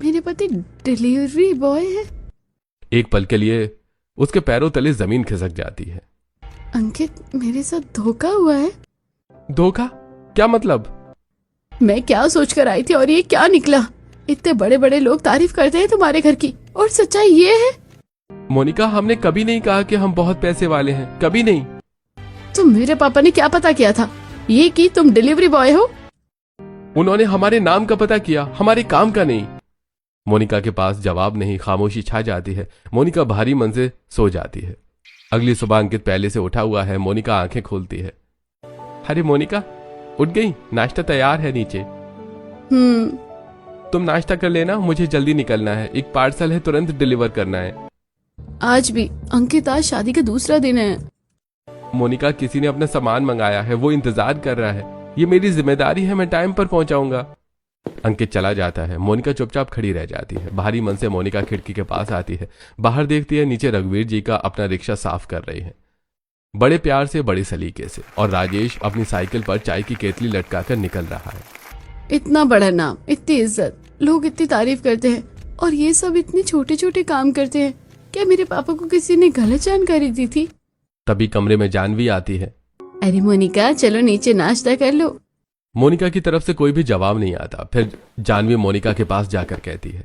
मेरे पति delivery boy है? एक पल के लिए उसके पैरों तले जमीन खिसक जाती है। अंकित, मेरे साथ धोखा हुआ है। धोखा? क्या मतलब? मैं क्या सोचकर आई थी और ये क्या निकला? इतने बड़े बड़े लोग तारीफ करते हैं तुम्हारे घर की, और सच्चाई ये है। मोनिका, हमने कभी नहीं कहा कि हम बहुत पैसे वाले हैं, कभी नहीं। तो मेरे पापा ने क्या पता किया था ये कि तुम डिलीवरी बॉय हो? उन्होंने हमारे नाम का पता किया, हमारे काम का नहीं। मोनिका के पास जवाब नहीं, खामोशी छा जाती है। मोनिका भारी मन से सो जाती है। अगली सुबह अंकित पहले से उठा हुआ है। मोनिका आंखें खोलती है। अरे मोनिका, उठ गई? नाश्ता तैयार है नीचे। तुम नाश्ता कर लेना, मुझे जल्दी निकलना है। एक पार्सल है, तुरंत डिलीवर करना है। आज भी? अंकित, आज शादी का दूसरा दिन है। मोनिका, किसी ने अपना सामान मंगाया है, वो इंतजार कर रहा है। ये मेरी जिम्मेदारी है, मैं टाइम पर पहुंचाऊंगा। अंकित चला जाता है। मोनिका चुपचाप खड़ी रह जाती है। भारी मन से मोनिका खिड़की के पास आती है। बाहर देखती है, नीचे रघुवीर जी का अपना रिक्शा साफ कर रहे हैं, बड़े प्यार से, बड़े सलीके से। और राजेश अपनी साइकिल पर चाय की केतली लटकाकर निकल रहा है। इतना बड़ा नाम, इतनी इज्जत, लोग इतनी तारीफ करते हैं, और ये सब इतने छोटे छोटे काम करते हैं। क्या मेरे पापा को किसी ने गलत जानकारी दी थी? तभी कमरे में जानवी आती है। अरे मोनिका, चलो नीचे नाश्ता कर लो। मोनिका की तरफ से कोई भी जवाब नहीं आता। फिर जानवी मोनिका के पास जाकर कहती है,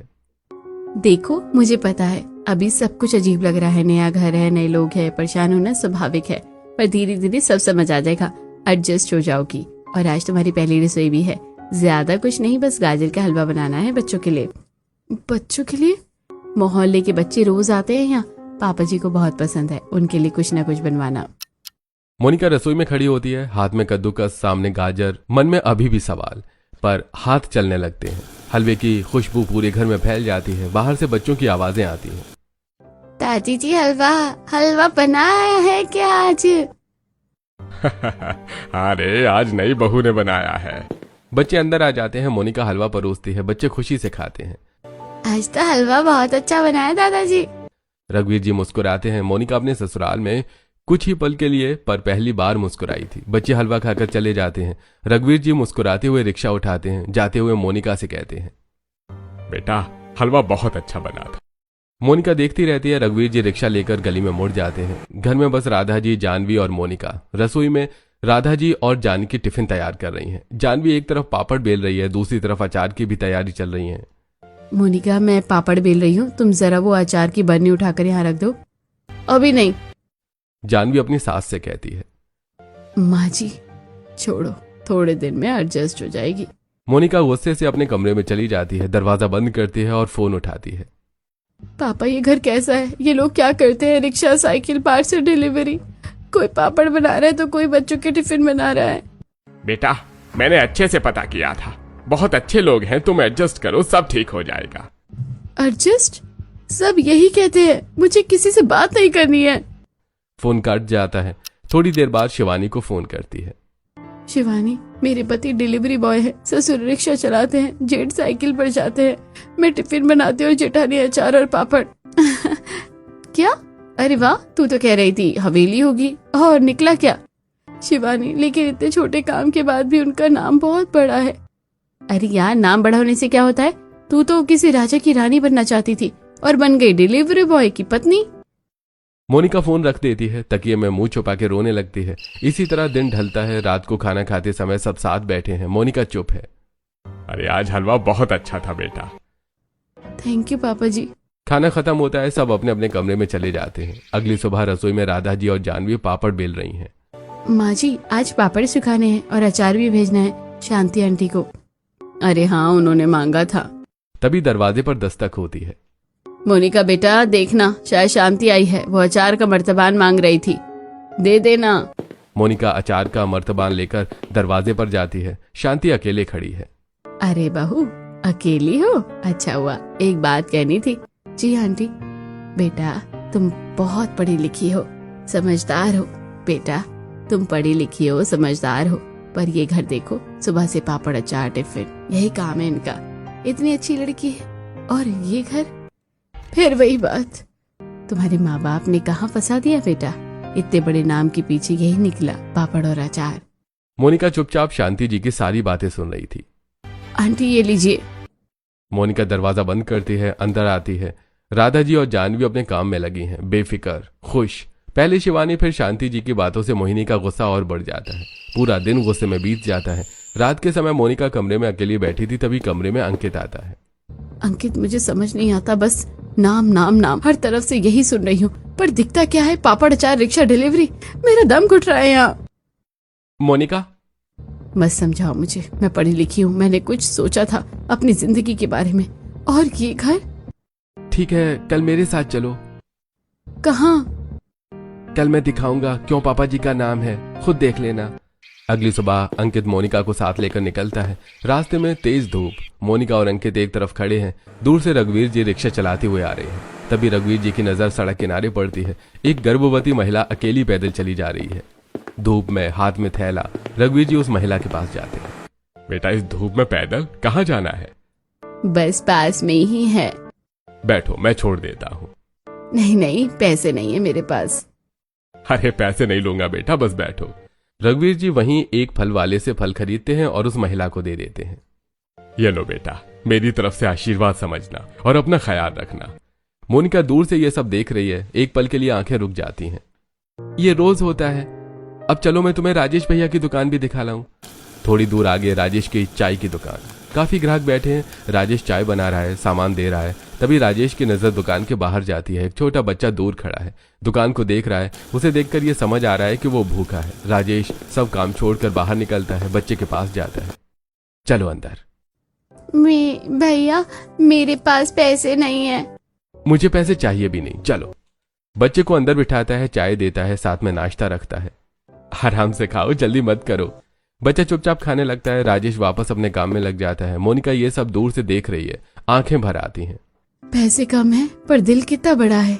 देखो, मुझे पता है अभी सब कुछ अजीब लग रहा है, नया घर है, नए लोग हैं, परेशान होना स्वाभाविक है, पर धीरे धीरे सब समझ आ जाएगा, एडजस्ट हो जाओगी। और आज तुम्हारी पहली रसोई भी है। ज्यादा कुछ नहीं, बस गाजर का हलवा बनाना है बच्चों के लिए। बच्चों के लिए? मोहल्ले के बच्चे रोज आते हैं यहाँ, पापा जी को बहुत पसंद है, उनके लिए कुछ ना कुछ बनवाना। मोनिका रसोई में खड़ी होती है, हाथ में कद्दूकस, सामने गाजर। मन में अभी भी सवाल, पर हाथ चलने लगते हैं। हलवे की खुशबू पूरे घर में फैल जाती है। बाहर से बच्चों की आवाजें आती हैं। दादी जी, हलवा हलवा बनाया है क्या आज? अरे आज नई बहू ने बनाया है। बच्चे अंदर आ जाते हैं। मोनिका हलवा परोसती है। बच्चे खुशी से खाते हैं। आज तो हलवा बहुत अच्छा बना है दादाजी। रघुवीर जी मुस्कुराते हैं। मोनिका अपने ससुराल में कुछ ही पल के लिए, पर पहली बार मुस्कुराई थी। बच्चे हलवा खाकर चले जाते हैं। रघुवीर जी मुस्कुराते हुए रिक्शा उठाते हैं। जाते हुए मोनिका से कहते हैं, बेटा, हलवा बहुत अच्छा बना था। मोनिका देखती रहती है। रघुवीर जी रिक्शा लेकर गली में मुड़ जाते हैं। घर में बस राधा जी, जानवी और मोनिका। रसोई में राधा जी और जानकी टिफिन तैयार कर रही हैं। जानवी एक तरफ पापड़ बेल रही है, दूसरी तरफ अचार की भी तैयारी चल रही है। मोनिका, मैं पापड़ बेल रही हूँ, तुम जरा वो अचार की बरनी उठाकर यहाँ रख दो। अभी नहीं, जानवी अपनी सास से कहती है। माँ जी, छोड़ो, थोड़े दिन में एडजस्ट हो जाएगी। मोनिका गुस्से से अपने कमरे में चली जाती है। दरवाजा बंद करती है और फोन उठाती है। पापा, ये घर कैसा है? ये लोग क्या करते हैं? Rickshaw, cycle, parcel delivery. कोई पापड़ बना रहा है तो कोई बच्चों के टिफिन बना रहा है। बेटा, मैंने अच्छे से पता किया था, बहुत अच्छे लोग हैं, तुम एडजस्ट करो, सब ठीक हो जाएगा। एडजस्ट? सब यही कहते हैं, मुझे किसी से बात नहीं करनी है। फोन कट जाता है। थोड़ी देर बाद शिवानी को फोन करती है। शिवानी, मेरे पति डिलीवरी बॉय है, ससुर रिक्शा चलाते हैं, जेठ साइकिल पर जाते हैं, मैं टिफिन बनाती हूँ, जेठानी अचार और पापड़। क्या? अरे वाह, तू तो कह रही थी हवेली होगी, और निकला क्या? शिवानी, लेकिन इतने छोटे काम के बाद भी उनका नाम बहुत बड़ा है। अरे यार, नाम बड़ा होने से क्या होता है? तू तो किसी राजा की रानी बनना चाहती थी और बन गई डिलीवरी बॉय की पत्नी। मोनिका फोन रख देती है। तकिए में मुंह छुपा के रोने लगती है। इसी तरह दिन ढलता है। रात को खाना खाते समय सब साथ बैठे हैं। मोनिका चुप है। अरे आज हलवा बहुत अच्छा था बेटा। थैंक यू पापा जी। खाना खत्म होता है। सब अपने अपने कमरे में चले जाते हैं। अगली सुबह रसोई में राधा जी और जानवी पापड़ बेल रही हैं। माँ जी, आज पापड़ सुखाने हैं और अचार भी भेजना है शांति आंटी को। अरे हाँ, उन्होंने मांगा था। तभी दरवाजे पर दस्तक होती है। मोनिका बेटा, देखना, शायद शांति आई है, वो अचार का मर्तबान मांग रही थी, दे देना। मोनिका अचार का मर्तबान लेकर दरवाजे पर जाती है। शांति अकेले खड़ी है। अरे बहू, अकेली हो? अच्छा हुआ, एक बात कहनी थी। जी आंटी। बेटा, तुम बहुत पढ़ी लिखी हो, समझदार हो। बेटा, तुम पढ़ी लिखी हो, समझदार हो, पर ये घर देखो, सुबह से पापड़ अचार टिफिन, यही काम है इनका। इतनी अच्छी लड़की है, और ये घर। फिर वही बात, तुम्हारे माँ बाप ने कहाँ फंसा दिया बेटा? इतने बड़े नाम के पीछे यही निकला, पापड़ और अचार। मोनिका चुपचाप शांति जी की सारी बातें सुन रही थी। आंटी, ये लीजिए। मोनिका दरवाजा बंद करती है, अंदर आती है। राधा जी और जानवी अपने काम में लगी हैं, बेफिक्र, खुश। पहले शिवानी फिर शांति जी की बातों से मोहिनी का गुस्सा और बढ़ जाता है। पूरा दिन गुस्से में बीत जाता है। रात के समय मोनिका कमरे में अकेली बैठी थी, तभी कमरे में अंकित आता है। अंकित, मुझे समझ नहीं आता, बस नाम नाम नाम, हर तरफ से यही सुन रही हूँ, पर दिखता क्या है? पापड़, अचार, रिक्शा, डिलीवरी। मेरा दम घुट रहा है यहाँ। मोनिका, मत समझाओ मुझे, मैं पढ़ी लिखी हूँ, मैंने कुछ सोचा था अपनी जिंदगी के बारे में। और ये घर? ठीक है, कल मेरे साथ चलो। कहाँ? कल मैं दिखाऊंगा क्यों पापा जी का नाम है, खुद देख लेना। अगली सुबह अंकित मोनिका को साथ लेकर निकलता है। रास्ते में तेज धूप। मोनिका और अंकित एक तरफ खड़े हैं। दूर से रघुवीर जी रिक्शा चलाते हुए आ रहे हैं। तभी रघुवीर जी की नजर सड़क किनारे पड़ती है। एक गर्भवती महिला अकेली पैदल चली जा रही है, धूप में, हाथ में थैला। रघुवीर जी उस महिला के पास जाते हैं। बेटा, इस धूप में पैदल कहाँ जाना है? बस पास में ही है। बैठो, मैं छोड़ देता हूँ। नहीं नहीं, पैसे नहीं है मेरे पास। अरे पैसे नहीं लूंगा बेटा, बस बैठो। रघुवीर जी वहीं एक फल वाले से फल खरीदते हैं और उस महिला को दे देते हैं। ये लो बेटा, मेरी तरफ से आशीर्वाद समझना और अपना ख्याल रखना। मोनिका दूर से ये सब देख रही है। एक पल के लिए आंखें रुक जाती हैं। ये रोज होता है। अब चलो मैं तुम्हें राजेश भैया की दुकान भी दिखा लाऊं। थोड़ी दूर आगे राजेश की चाय की दुकान। काफी ग्राहक बैठे हैं। राजेश चाय बना रहा है, सामान दे रहा है। तभी राजेश की नजर दुकान के बाहर जाती है। एक छोटा बच्चा दूर खड़ा है, दुकान को देख रहा है। उसे देखकर यह समझ आ रहा है कि वो भूखा है। राजेश सब काम छोड़कर बाहर निकलता है, बच्चे के पास जाता है। चलो अंदर। भैया, मेरे पास पैसे नहीं है। मुझे पैसे चाहिए भी नहीं, चलो। बच्चे को अंदर बिठाता है, चाय देता है, साथ में नाश्ता रखता है। आराम से खाओ, जल्दी मत करो। बच्चा चुपचाप खाने लगता है। राजेश वापस अपने काम में लग जाता है। मोनिका ये सब दूर से देख रही है, आंखें भर आती हैं। पैसे कम है पर दिल कितना बड़ा है।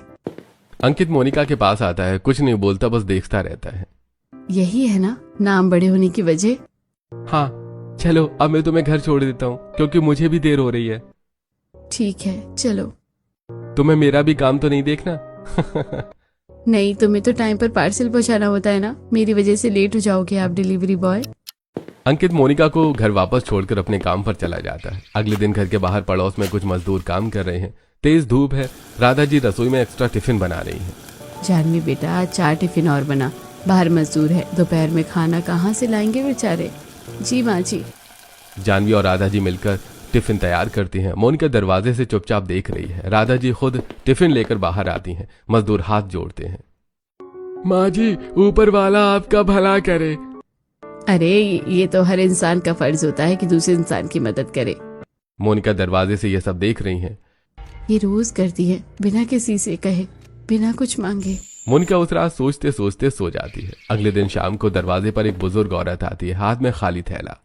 अंकित मोनिका के पास आता है, कुछ नहीं बोलता, बस देखता रहता है। यही है ना नाम बड़े होने की वजह? हाँ चलो, अब मैं तुम्हें घर छोड़ देता हूँ, क्योंकि मुझे भी देर हो रही है। ठीक है, चलो। तुम्हें मेरा भी काम तो नहीं देखना? नहीं, तुम्हें तो टाइम पर पार्सल पहुंचाना होता है ना, मेरी वजह से लेट हो जाओगे आप डिलीवरी बॉय। अंकित मोनिका को घर वापस छोड़कर अपने काम पर चला जाता है। अगले दिन घर के बाहर पड़ोस में कुछ मजदूर काम कर रहे हैं। तेज धूप है। राधा जी रसोई में एक्स्ट्रा टिफिन बना रही है। जानवी बेटा, आज 4 टिफिन और बना, बाहर मजदूर है, दोपहर में खाना कहाँ से लाएंगे बेचारे। जी माँ जी। जानवी और राधा जी मिलकर टिफिन तैयार करती हैं। मोनिका दरवाजे से चुपचाप देख रही है। राधा जी खुद टिफिन लेकर बाहर आती हैं। मजदूर हाथ जोड़ते हैं। माँ जी, ऊपर वाला आपका भला करे। अरे ये तो हर इंसान का फर्ज होता है कि दूसरे इंसान की मदद करे। मोनिका दरवाजे से ये सब देख रही है। ये रोज करती है, बिना किसी से कहे, बिना कुछ मांगे। मोनिका उस रात सोचते सोचते सो जाती है। अगले दिन शाम को दरवाजे पर एक बुजुर्ग औरत आती है, हाथ में खाली थैला।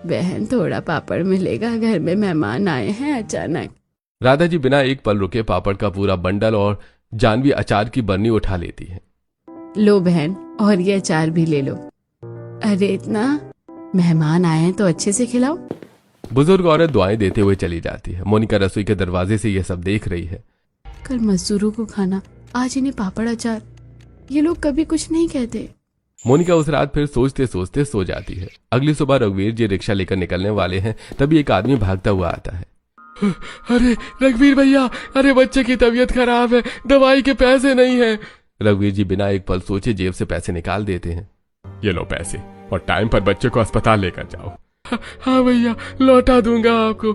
बहन, थोड़ा पापड़ मिलेगा, घर में मेहमान आए हैं अचानक। राधा जी बिना एक पल रुके पापड़ का पूरा बंडल और जानवी अचार की बर्नी उठा लेती है। लो बहन, और ये अचार भी ले लो। अरे इतना, मेहमान आए हैं तो अच्छे से खिलाओ। बुजुर्ग औरत दुआएं देते हुए चली जाती है। मोनिका रसोई के दरवाजे से यह सब देख रही है। कल मजदूरों को खाना, आज इन्हें पापड़ अचार। ये लोग कभी कुछ नहीं कहते। मोनिका उस रात फिर सोचते सोचते सो जाती है। अगली सुबह रघुवीर जी रिक्शा लेकर निकलने वाले हैं, तभी एक आदमी भागता हुआ आता है। अरे रघुवीर भैया, अरे बच्चे की तबीयत खराब है, दवाई के पैसे नहीं है। रघुवीर जी बिना एक पल सोचे जेब से पैसे निकाल देते हैं। ये लो पैसे, और टाइम पर बच्चे को अस्पताल लेकर जाओ। हाँ भैया, लौटा दूंगा आपको।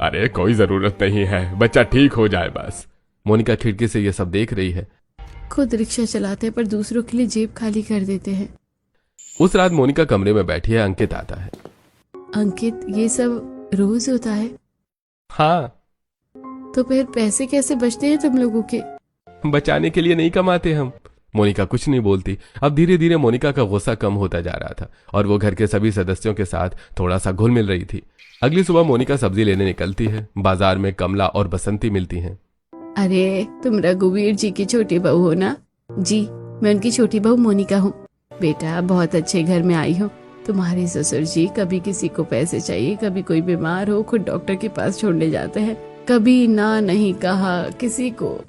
अरे कोई जरूरत नहीं है, बच्चा ठीक हो जाए बस। मोनिका खिड़की से ये सब देख रही है। खुद रिक्शा चलाते हैं पर दूसरों के लिए जेब खाली कर देते हैं। उस रात मोनिका कमरे में बैठी है। अंकित आता है। अंकित, ये सब रोज होता है? हाँ। तो फिर पैसे कैसे बचते हैं तुम लोगों के? बचाने के लिए नहीं कमाते हम। मोनिका कुछ नहीं बोलती। अब धीरे धीरे मोनिका का गुस्सा कम होता जा रहा था और वो घर के सभी सदस्यों के साथ थोड़ा सा घुल मिल रही थी। अगली सुबह मोनिका सब्जी लेने निकलती है। बाजार में कमला और बसंती मिलती हैं। अरे तुम रघुवीर जी की छोटी बहू हो ना? जी, मैं उनकी छोटी बहू मोनिका हूँ। बेटा, बहुत अच्छे घर में आई हो। तुम्हारे ससुर जी कभी किसी को पैसे चाहिए, कभी कोई बीमार हो, खुद डॉक्टर के पास छोड़ने जाते हैं, कभी ना नहीं कहा किसी को।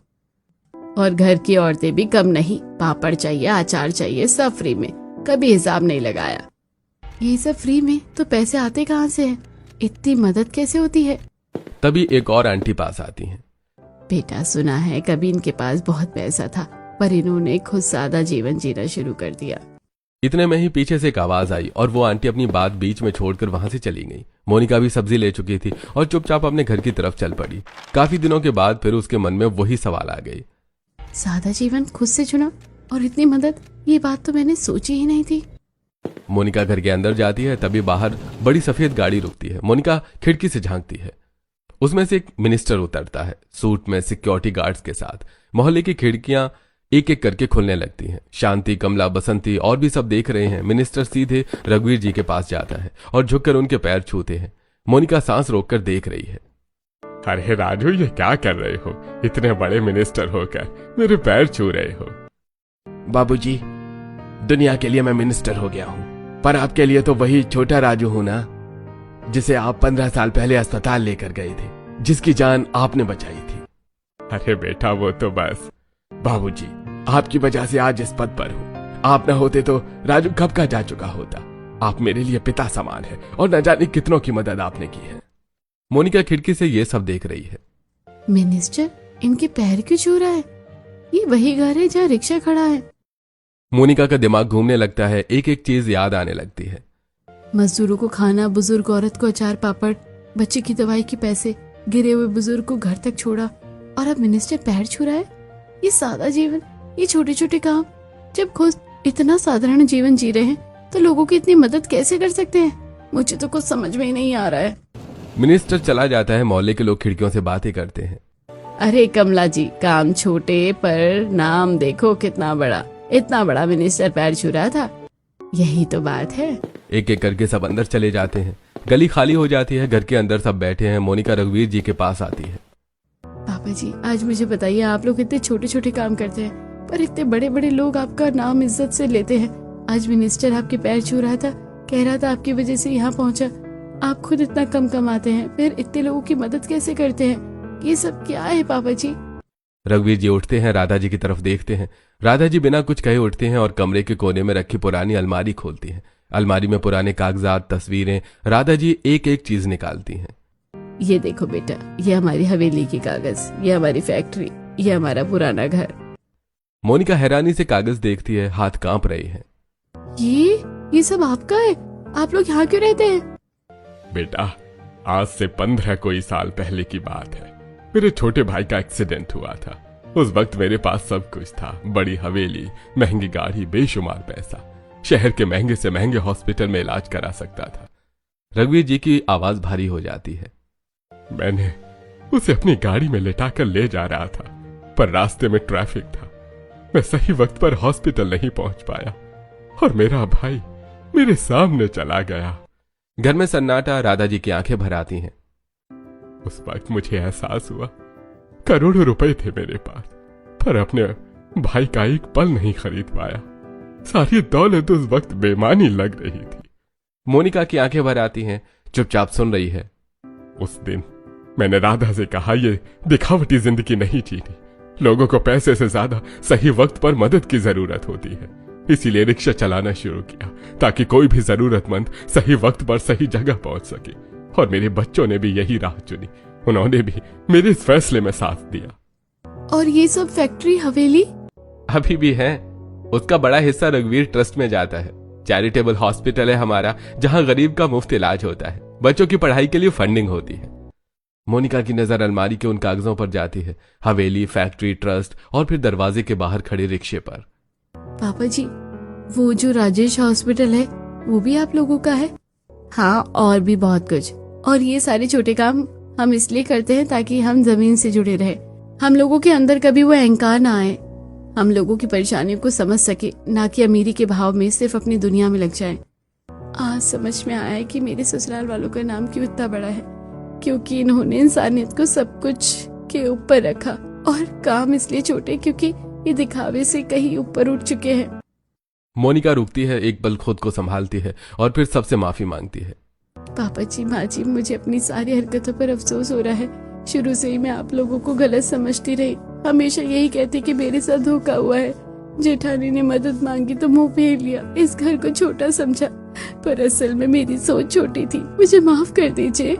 और घर की औरतें भी कम नहीं, पापड़ चाहिए, अचार चाहिए, सब फ्री में, कभी हिसाब नहीं लगाया। ये सब फ्री में तो पैसे आते कहाँ से हैं? इतनी मदद कैसे होती है? तभी एक और आंटी पास आती हैं। बेटा सुना है कभी इनके पास बहुत पैसा था, पर इन्होंने खुद सादा जीवन जीना शुरू कर दिया। इतने में ही पीछे से एक आवाज आई और वो आंटी अपनी बात बीच में छोड़कर वहां से चली गई। मोनिका भी सब्जी ले चुकी थी और चुपचाप अपने घर की तरफ चल पड़ी। काफी दिनों के बाद फिर उसके मन में वही सवाल आ गई। सादा जीवन खुद से चुना और इतनी मदद, ये बात तो मैंने सोची ही नहीं थी। मोनिका घर के अंदर जाती है, तभी बाहर बड़ी सफेद गाड़ी रुकती है। मोनिका खिड़की से झांकती है। उसमें से एक मिनिस्टर उतरता है, सूट में सिक्योरिटी गार्ड्स के साथ। मोहल्ले की खिड़कियां एक एक करके खुलने लगती हैं। शांति, कमला, बसंती और भी सब देख रहे हैं। मिनिस्टर सीधे रघुवीर जी के पास जाता है और झुककर उनके पैर छूते हैं। मोनिका सांस रोककर देख रही है। अरे राजू, ये क्या कर रहे हो? इतने बड़े मिनिस्टर होकर मेरे पैर छू रहे हो। बाबूजी, दुनिया के लिए मैं मिनिस्टर हो गया हूँ, पर आपके लिए तो वही छोटा राजू हूं ना, जिसे आप 15 साल पहले अस्पताल लेकर गए थे, जिसकी जान आपने बचाई थी। अरे बेटा, वो तो बस। बाबूजी, आपकी वजह से आज इस पद पर हूँ। आप न होते तो राजू कब का जा चुका होता। आप मेरे लिए पिता समान है और न जाने कितनों की मदद आपने की है। मोनिका खिड़की से ये सब देख रही है। मिनिस्टर इनके पैर क्यों छू रहा है? ये वही घर है जहाँ रिक्शा खड़ा है। मोनिका का दिमाग घूमने लगता है। एक एक चीज याद आने लगती है। मजदूरों को खाना, बुजुर्ग औरत को अचार पापड़, बच्चे की दवाई के पैसे, गिरे हुए बुजुर्ग को घर तक छोड़ा, और अब मिनिस्टर पैर छू रहा है। ये सादा जीवन, ये छोटे छोटे काम। जब खुद इतना साधारण जीवन जी रहे हैं तो लोगों की इतनी मदद कैसे कर सकते हैं? मुझे तो कुछ समझ में ही नहीं आ रहा है। मिनिस्टर चला जाता है। मोहल्ले के लोग खिड़कियों से बातें करते हैं। अरे कमला जी, काम छोटे पर नाम देखो कितना बड़ा। इतना बड़ा मिनिस्टर पैर छू रहा था, यही तो बात है। एक एक करके सब अंदर चले जाते हैं। गली खाली हो जाती है। घर के अंदर सब बैठे हैं। मोनिका रघुवीर जी के पास आती है। पापा जी, आज मुझे बताइए, आप लोग इतने छोटे छोटे काम करते हैं पर इतने बड़े बड़े लोग आपका नाम इज्जत से लेते हैं। आज मिनिस्टर आपके पैर छू रहा था, कह रहा था आपकी वजह से यहाँ पहुँचा। आप खुद इतना कम कमाते हैं, फिर इतने लोगों की मदद कैसे करते हैं? ये सब क्या है पापा जी? रघुवीर जी उठते हैं, राधा जी की तरफ देखते हैं। राधा जी बिना कुछ कहे उठते हैं और कमरे के कोने में रखी पुरानी अलमारी खोलती हैं। अलमारी में पुराने कागजात, तस्वीरें। राधा जी एक एक चीज निकालती हैं। ये देखो बेटा, ये हमारी हवेली की कागज, ये हमारी फैक्ट्री, ये हमारा पुराना घर। मोनिका हैरानी से कागज देखती है। हाथ कांप रहे हैं। ये सब आपका है? आप लोग यहाँ क्यों रहते हैं? बेटा, आज से 15 कोई साल पहले की बात है। मेरे छोटे भाई का एक्सीडेंट हुआ था। उस वक्त मेरे पास सब कुछ था। बड़ी हवेली, महंगी गाड़ी, बेशुमार पैसा। शहर के महंगे से महंगे हॉस्पिटल में इलाज करा सकता था। रघुवीर जी की आवाज भारी हो जाती है। मैंने उसे अपनी गाड़ी में लेटाकर ले जा रहा था, पर रास्ते में ट्रैफिक था। मैं सही वक्त पर हॉस्पिटल नहीं पहुंच पाया और मेरा भाई मेरे सामने चला गया। घर में सन्नाटा। राधा जी की आंखें भर आती हैं। उस वक्त मुझे एहसास हुआ, करोड़ों रुपए थे मेरे पास, पर अपने भाई का एक पल नहीं खरीद पाया। सारी दौलत उस वक्त बेमानी लग रही थी। मोनिका की आंखें भर आती हैं, चुपचाप सुन रही है। उस दिन मैंने राधा से कहा, ये दिखावटी जिंदगी नहीं जीनी। लोगों को पैसे से ज्यादा सही वक्त पर मदद की जरूरत होती है। इसीलिए रिक्शा चलाना शुरू किया ताकि कोई भी जरूरतमंद सही वक्त पर सही जगह पहुंच सके। और मेरे बच्चों ने भी यही राह चुनी। उन्होंने भी मेरे इस फैसले में साथ दिया। और ये सब फैक्ट्री, हवेली अभी भी है। उसका बड़ा हिस्सा रघुवीर ट्रस्ट में जाता है। चैरिटेबल हॉस्पिटल है हमारा, जहां गरीब का मुफ्त इलाज होता है। बच्चों की पढ़ाई के लिए फंडिंग होती है। मोनिका की नजर अलमारी के उन कागजों पर जाती है। हवेली, फैक्ट्री, ट्रस्ट और फिर दरवाजे के बाहर खड़े रिक्शे पर। पापा जी, वो जो राजेश हॉस्पिटल है वो भी आप लोगों का है? हाँ, और भी बहुत कुछ। और ये सारे छोटे काम हम इसलिए करते हैं ताकि हम जमीन से जुड़े रहे। हम लोगों के अंदर कभी वो अहंकार ना आए। हम लोगों की परेशानियों को समझ सके, ना कि अमीरी के भाव में सिर्फ अपनी दुनिया में लग जाए। आज समझ में आया है कि मेरे ससुराल वालों का नाम क्यों इतना बड़ा है, क्योंकि इन्होंने इंसानियत को सब कुछ के ऊपर रखा। और काम इसलिए छोटे क्योंकि ये दिखावे से कहीं ऊपर उठ चुके हैं। मोनिका रुकती है, एक पल खुद को संभालती है और फिर सबसे माफी मांगती है। पापा जी, माँ जी, मुझे अपनी सारी हरकतों पर अफसोस हो रहा है। शुरू से ही मैं आप लोगों को गलत समझती रही। हमेशा यही कहती कि मेरे साथ धोखा हुआ है। जेठानी ने मदद मांगी तो मुंह फेर लिया, इस घर को छोटा समझा, पर असल में मेरी सोच छोटी थी। मुझे माफ कर दीजिए।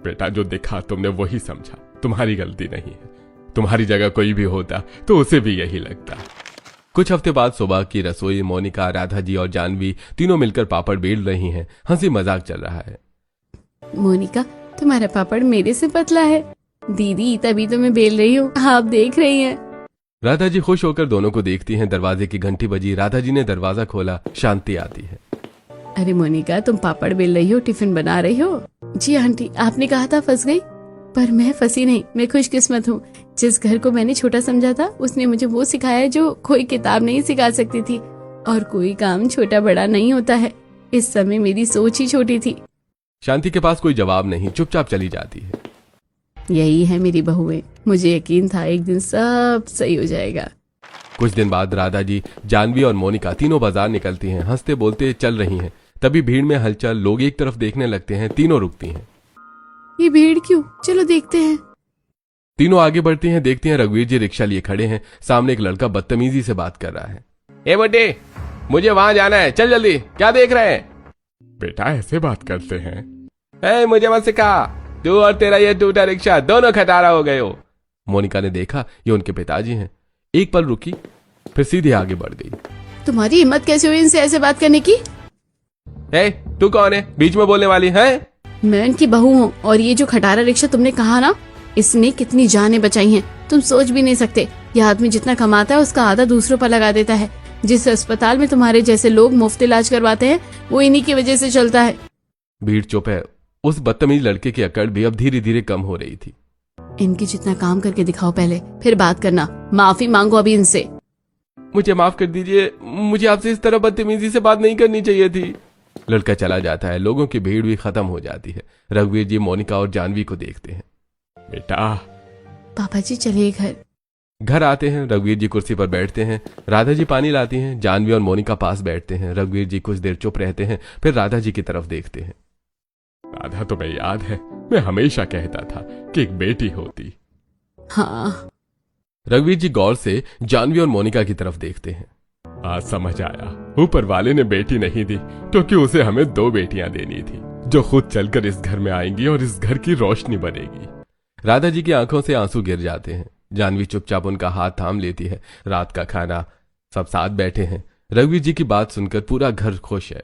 बेटा, जो दिखा तुमने वही समझा, तुम्हारी गलती नहीं है। तुम्हारी जगह कोई भी होता तो उसे भी यही लगता। कुछ हफ्ते बाद सुबह की रसोई मोनिका, राधा जी और जानवी तीनों मिलकर पापड़ बेल रही हैं। हंसी मजाक चल रहा है। मोनिका, तुम्हारा पापड़ मेरे से पतला है। दीदी, तभी तो मैं बेल रही हूँ, आप देख रही हैं। राधा जी खुश होकर दोनों को देखती हैं। दरवाजे की घंटी बजी। राधा जी ने दरवाजा खोला। शांति आती है। अरे मोनिका, तुम पापड़ बेल रही हो, टिफिन बना रही हो? जी आंटी, आपने कहा था फंस गई, पर मैं फंसी नहीं। मैं खुशकिस्मत हूँ। जिस घर को मैंने छोटा समझा था, उसने मुझे वो सिखाया जो कोई किताब नहीं सिखा सकती थी। और कोई काम छोटा बड़ा नहीं होता है। इस समय मेरी सोच ही छोटी थी। शांति के पास कोई जवाब नहीं, चुपचाप चली जाती है। यही है मेरी बहुएं। मुझे यकीन था एक दिन सब सही हो जाएगा। कुछ दिन बाद राधा जी, जानवी और मोनिका तीनों बाजार निकलती हैं। हंसते बोलते चल रही हैं। तभी भीड़ में हलचल। लोग एक तरफ देखने लगते हैं। तीनों रुकती हैं। ये भीड़ क्यों? चलो देखते हैं। तीनों आगे बढ़ती हैं। देखती हैं रघुवीर जी रिक्शा लिए खड़े हैं। सामने एक लड़का बदतमीजी से बात कर रहा है। ए बड्डे, मुझे वहां जाना है, चल जल्दी। क्या देख रहे हैं? बेटा, ऐसे बात करते हैं? मुझे मत सिखा। तू और तेरा ये टूटा रिक्शा दोनों खटारा हो गए हो। मोनिका ने देखा ये उनके पिताजी हैं। एक पल रुकी, फिर सीधे आगे बढ़ गई। तुम्हारी हिम्मत कैसे हुई इनसे ऐसे बात करने की? तू कौन है बीच में बोलने वाली है? मैं इनकी बहू हूँ, और ये जो खटारा रिक्शा तुमने कहा ना, इसने कितनी जानें बचाई हैं, तुम सोच भी नहीं सकते। यह आदमी जितना कमाता है उसका आधा दूसरों पर लगा देता है। जिस अस्पताल में तुम्हारे जैसे लोग मुफ्त इलाज करवाते हैं, वो इन्हीं की वजह से चलता है। भीड़ चुप है। उस बदतमीज लड़के की अकड़ भी अब धीरे धीरे कम हो रही थी। इनकी जितना काम करके दिखाओ पहले, फिर बात करना। माफी मांगो अभी इनसे। मुझे माफ कर दीजिए, मुझे आपसे इस तरह बदतमीजी से बात नहीं करनी चाहिए थी। लड़का चला जाता है। लोगों की भीड़ भी खत्म हो जाती है। रघुवीर जी मोनिका और जानवी को देखते हैं। बेटा, पापा जी चलिए घर। घर आते हैं। रघुवीर जी कुर्सी पर बैठते हैं। राधा जी पानी लाती हैं। जानवी और मोनिका पास बैठते हैं। रघुवीर जी कुछ देर चुप रहते हैं, फिर राधा जी की तरफ देखते हैं। राधा, तुम्हें याद है मैं हमेशा कहता था कि एक बेटी होती? हाँ। रघुवीर जी गौर से जानवी और मोनिका की तरफ देखते हैं। आज समझ आया, ऊपर वाले ने बेटी नहीं दी क्योंकि उसे हमें 2 बेटियां देनी थी, जो खुद चलकर इस घर में आएंगी और इस घर की रोशनी बनेगी। राधा जी की आंखों से आंसू गिर जाते हैं। जानवी चुपचाप उनका हाथ थाम लेती है। रात का खाना, सब साथ बैठे हैं। रघुवीर जी की बात सुनकर पूरा घर खुश है।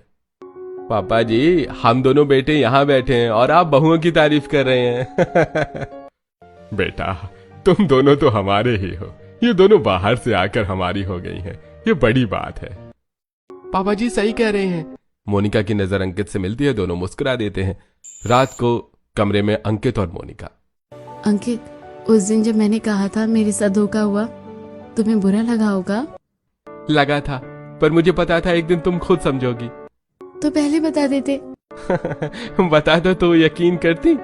पापा जी, हम दोनों बेटे यहाँ बैठे हैं और आप बहुओं की तारीफ कर रहे हैं। बेटा, तुम दोनों तो हमारे ही हो। ये दोनों बाहर से आकर हमारी हो गई हैं। ये बड़ी बात है। पापा जी सही कह रहे हैं। मोनिका की नजर अंकित से मिलती है। दोनों मुस्कुरा देते हैं। रात को कमरे में अंकित और मोनिका। अंकित, उस दिन जब मैंने कहा था मेरे साथ धोखा हुआ, तुम्हें बुरा लगा होगा? लगा था, पर मुझे पता था एक दिन तुम खुद समझोगी। तो पहले बता देते। बता दो तो यकीन करती।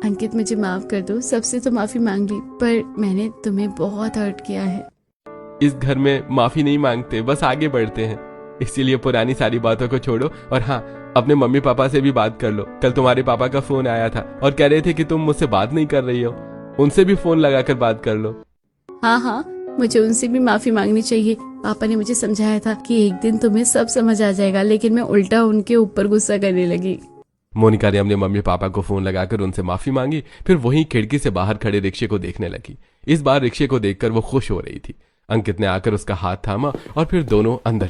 अंकित, मुझे माफ कर दो। सबसे तो माफी मांग ली, पर मैंने तुम्हें बहुत हर्ट किया है। इस घर में माफी नहीं मांगते, बस आगे बढ़ते हैं। इसीलिए पुरानी सारी बातों को छोड़ो और हाँ, अपने मम्मी पापा से भी बात कर लो। कल तुम्हारे पापा का फोन आया था और कह रहे थे कि तुम मुझसे बात नहीं कर रही हो। उनसे भी फोन लगाकर बात कर लो। हाँ हाँ, मुझे उनसे भी माफी मांगनी चाहिए। पापा ने मुझे समझाया था कि एक दिन तुम्हें सब समझ आ जाएगा, लेकिन मैं उल्टा उनके ऊपर गुस्सा करने लगी। मोनिका ने अपने मम्मी पापा को फोन लगाकर उनसे माफी मांगी। फिर वहीं खिड़की से बाहर खड़े रिक्शे को देखने लगी। इस बार रिक्शे को देखकर वो खुश हो रही थी। अंकित ने आकर उसका हाथ थामा और फिर दोनों अंदर